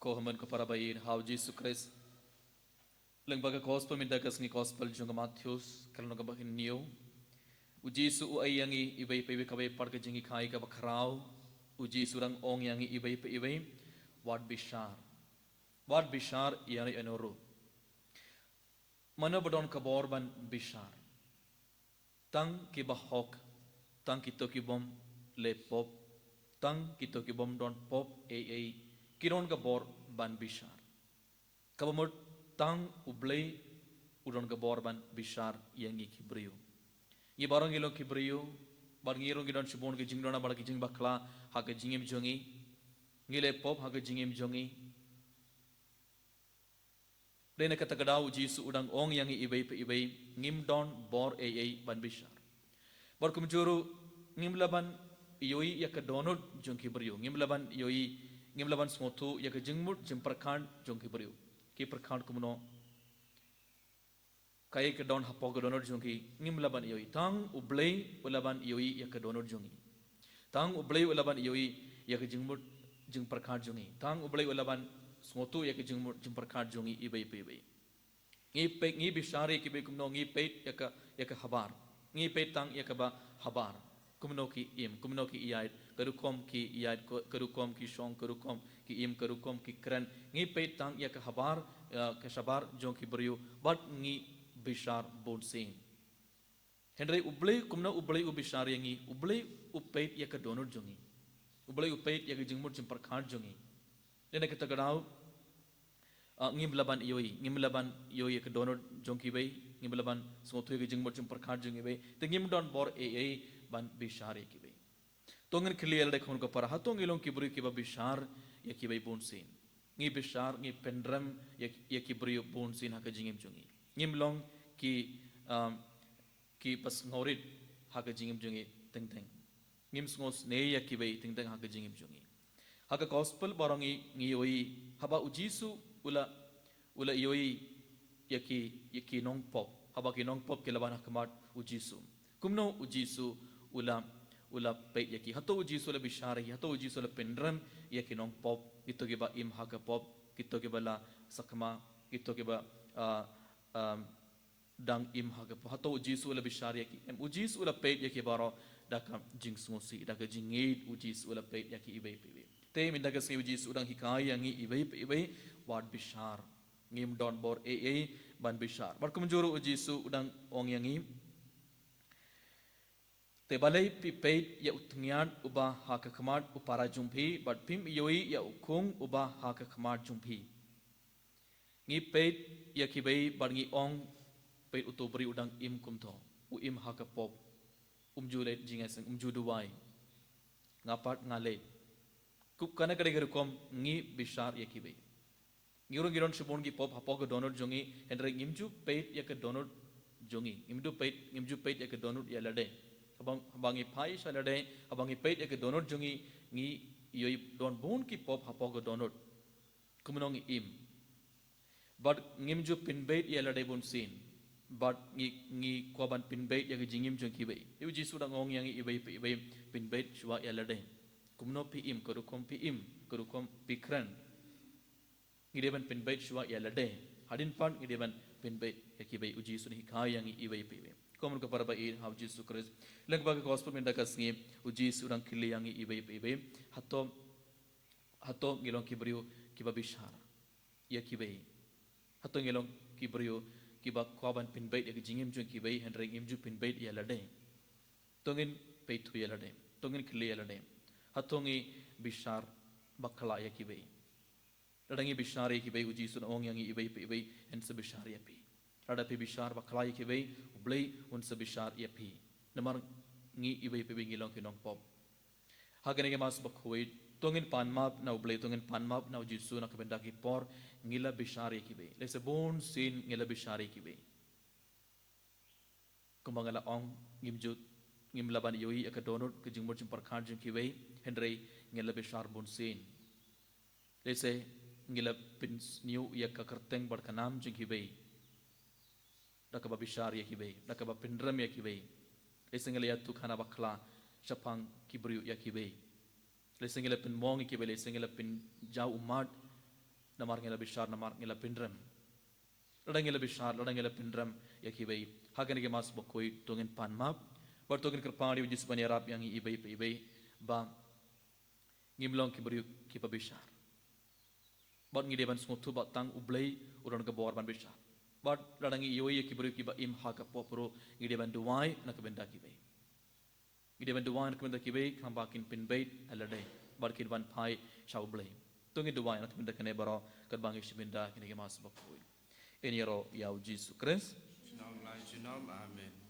Kohaman ko para bayin how Jesus Christ lengbaga gospel minda kasni gospel junga Matthews kalau naga bahin new uji su ai yangi ibai pe kabai parka jingi khai ka bakrau uji surang ong yangi ibai pe ibai wat bishar yani enoru mana badon ka borban bishar tang ki bahok tang kito ki bom le pop tang kito ki bom don pop ai kiron ka bor ban bishar kabamot tang ublay udon ka bor ban bishar yangi kibriyo ye barang ilo kibriyo barang iro gidon shibon ke jingdona bala ki jing bakla ha ke jingim jongi ngile pop ha ke jingim jongi dene kata kadau jisu udang ong yangi ibai pe ibai ngim don bor ai ban bishar bor kumjuru ngim laban yoi yak donot jong kibriyo ngim laban yoi ngim laban smotu yak jingmut jim prakhan jong kibriyo ki prakhan kumno kay ke don hapog donor jongi ngim laban yoi tang ublay ulaban yoi yak donor jongi tang ublay ulaban yoi yak jingmut jing prakhan jongi tang ublay ulaban smotu yak jingmut jim prakhan jongi ibai pe ibai ngi bishare ki be kumno ngi pe yak habar ngi pe tang yak ba habar kumno ki iyad karukom ki iyad karukom ki shong karukom ki karukom ki kran ngi pe tang yak habar ke shabar jong ki brio bat ngi bishar bod sin henry ublay kumno ublay u bishar yangi ublay upait yak donor jongi ublay upait yak jingmur jim parkhan jongi dene ke tagadau ngim laban yoi yak donor jong ki bay ngim laban smotu yak jingmur jim parkhan jongi bay te ngim don bor ai ban bishar ki bay tongen clear de khon ko para hatong ilong ki brio ki ba bishar yak ki bay bon sin ngi bishar ngi pendram yak ki brio bon sin ha ka jingim jongi ngim long ki pas ngorit ha ka jingim jongi teng teng ngim ngos ne yak ki bay teng teng ha ka jingim jongi ha ka gospel barangi ngi yoi haba ujisu ula yoi yaki nong pop haba ki nong pop ke laban hakmat ujisu kumno ujisu ula pe yaki hato ujisu la bishari hato ujisu la pendram yaki nong pop ito ke ba im ha ka pop kito ke bala sakma kito ke ba dang im ha ka hato ujisu la bishari yaki em ujisu la pe yaki baro daka jingsmosi daka jingid ujisu la pe yaki ibai pe te min daga se ujisu dang hikai yangi ibai pe ibai wad bishar ngim don bor ai ban bishar bar kumjuru ujisu udang ong yangi te balai pi peit ya utngian uba ha ka khamat upara jumpi bat pim yoi ya ukung uba ha ka khamat jumpi ngi peit ya kibai bar ngi ong peit utobri udang im kumtho u im ha ka pop umjule jingaseng umjuduwai ngapat ngale kup kana kare kom ngi bishar ya kibai ngiro giron shibon gi pop hapog donor jongiendre ngimju peit ya ka donor jongi ngimju peit ya ka donor ya lade abangi pai salade abangi peit ek donor jungi ngi yoi don bon ki pop hapog donor kumnong im but ngimju pinbait yalade bon sin but ngi kwaban pinbait yak jingim jong bay yu ji suda ngong yang ibai pinbait shwa yalade kumno pi im korukom pi kran ngi deban pinbait shwa yalade hadin pan ngi deban pinbait yak ibai uji suni khai yang ibai pi komun ko para bain how Jesus Christ lengba gospel min dakas ngi uji surang kili yang ibai hato ngilong kibrio kiba bishara ya kibai hato ngilong kibrio kiba kwaban pinbait ya jingim jong kibai hendring imju pinbait ya lade tongin peitu ya lade tongin kili ya lade hato ngi bishar bakala ya kibai ladangi bishar ya kibai uji sun ong yang ibai en se bishar ya pi ada pi bishar bakala ya kibai ublay un se bishar ya pi namar ngi ibai pe ngilong kinong pop hagane ke mas bakhoi tongin panmap na ublay tongin panmap na jisu na kabenda ki por ngila bishar ya kibai lese bon sin ngila bishar ya kibai kumangala ong ngimlaban yoi aka donor ke jingmor jim parkhan jim kibai hendrei ngila bishar bon sin lese ngila pin new ya ka kerteng bar kanam jing kibai dakaba bishar ya kibai dakaba pindram ya kibai lese ngila ya tu khana bakla chapang kibriu ya kibai lese ngila pin mong kibai lese ngila pin jau umat namar ngela bishar namar ngela pindram ladang ngela bishar ladang ngela pindram yakibai hagan ge mas bokoi tongin pan map bar tongin kerpani ujis banirap yang ibai ibai ba ngimlong ki beriuk ki pabishar bot ngi deban smotu bot tang ublei uron ke bor ban bishar bot ladang ioi ki beriuk ki ba im ha ka popro ngi deban duai nak benda ki bai ngi deban duai nak benda ki bai kambakin pin bait aladai bar kin ban pai shau blei tungi duai nak benda kene baro kat bangi shibinda kini ke mas bokoi ini ro yau Jesus Christ Amen.